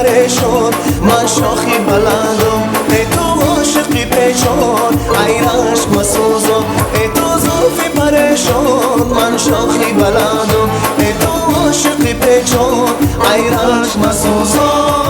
پریشان من شاخی بلندم ای تو عاشقی پیچان ای رشک مسوزم ای تو زلفی پریشان من شاخی بلندم ای تو عاشقی پیچان ای رشک مسوزم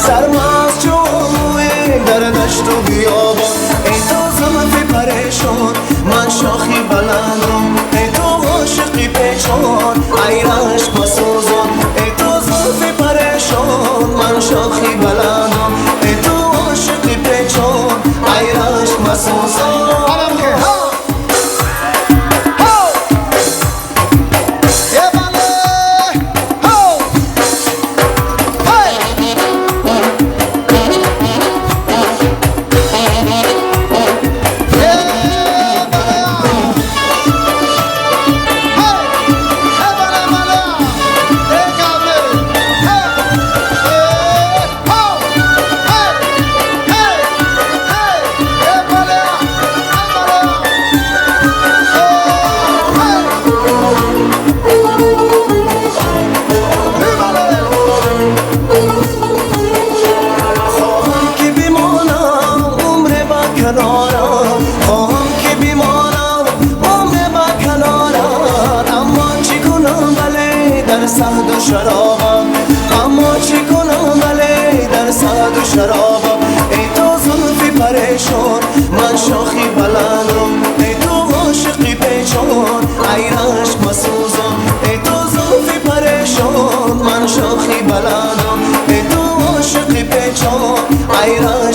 سرماز جوی در دشت و بیابان ای تو زلفی پریشان من شاخی بلندم ای تو عاشقی پیچان ای رشک مسوزم ای تو زلفی پریشان من شاخی بلندم ای تو عاشقی پیچان ای رشک مسوزم خواهم که بیمارم عمر با کنارم اما چی کنم بله در سهد و شرابم اما چی کنم بله در سهد و شرابم ای تو زلفی پریشان من شاخی بلندم ای تو عاشقی پیچان ای رشک مسوزم ای تو زلفی پریشان من شاخی بلندم ای تو عاشقی پیچان ای رشک